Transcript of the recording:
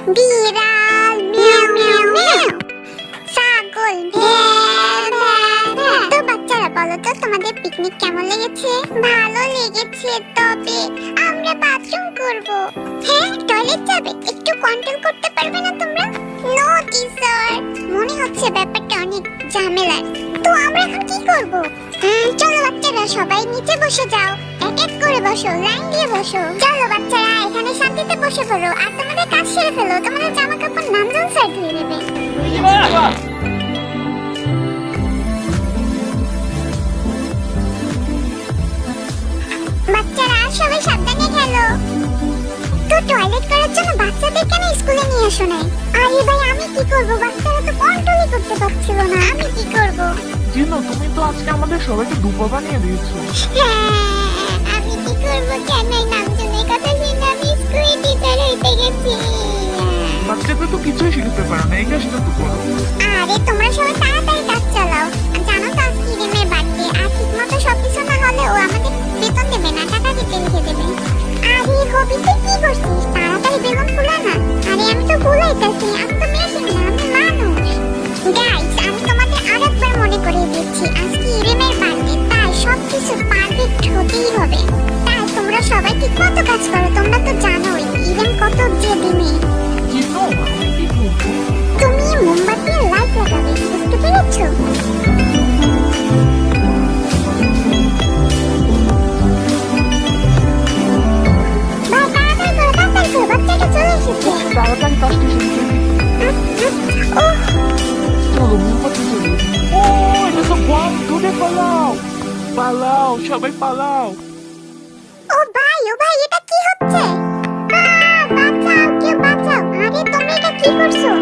বিড়াল Miao Miao Miao, ছাগল ভ্যাঁ ভ্যাঁ ভ্যাঁ। তো বাচ্চারা বলো তো তোমাদের পিকনিক কেমন লেগেছে? ভালো লেগেছে, তবে আমরা বাথরুম করব। হ্যাঁ, টয়লেট যাবে, একটু কন্ট্রোল করতে পারবে না তোমরা? নো টিচার, মনে হচ্ছে ব্যাপারটা অনেক ঝামেলার। তো আমরা এখন কি করব? চলো বাচ্চারা, সবাই নিচে বসে যাও, এক এক করে বসো, লাইন দিয়ে বসো। চলো বাচ্চারা, এখানে শান্তিতে বসে পড়ো আর তোমাদের কাজ সেরে ফেলো, তোমাদের জামা কাপড় নামজান স্যার ধুয়ে নেবে। বাচ্চারা সবাই সাবধানে খেলো। তো টয়লেট করার জন্য বাচ্চাদের কেন স্কুলে নিয়ে আসো নাই? আরে ভাই, আমি কি করব? বাচ্চারা তো কন্ট্রোলই করতে পারছিল না, আমি কি করব? জিনো, তুমি তো আজকে আমাদের সবাইকে দুপা বানিয়ে দিয়েছো। হ্যাঁ, আমি কি করব? কেন নামজনের কথা শুনে আমি স্কুলে টিচার হইতে গেছি। বাচ্চাদের তো কিছুই শিখতে পারে না, এই কাজটা তো করো। আরে তোমরা সবাই তাড়াতাড়ি কাজ চালাও। জানো তো আজকে ইরেমের বার্থডে, আর ঠিক মতো সবকিছু না হলে ও আমাদের বেতন দেবে না, টাকা দিতে লিখে দেবে। আরে হবি, তুই কি করছিস? তাড়াতাড়ি বেলুন ফুলা না। আরে আমি তো ফুলাইতেছি, আমি তো মেশিন না, আমি মানুষ। গাইস, আমি তোমাদের আরেকবার মনে করিয়ে দিচ্ছি, আজকে ইরেমের বার্থডে, তাই সবকিছু পারফেক্ট হতেই হবে। তাই তোমরা সবাই ঠিক মতো কাজ করো। তোমরা তো জানোই ইরেম কত জেদি মেয়ে। জিনো, আমি কি করবো? তুমি মোমবাতি লাইট লাগাবে, বুঝতে পেরেছো? ভাই তাড়াতাড়ি করো, তাড়াতাড়ি করো, বাচ্চাটা চলে এসেছে। তাড়াতাড়ি কাজটা শেষ করে ওহ, চলো, মোমবাতি চলো। ও, এটা তো বম, দূরে পালাও পালাও, সবাই পালাও। ও ভাই, এটা কি হচ্ছে? বাঁচাও, কেউ বাঁচাও। আরে তোমরা এটা কি করছো?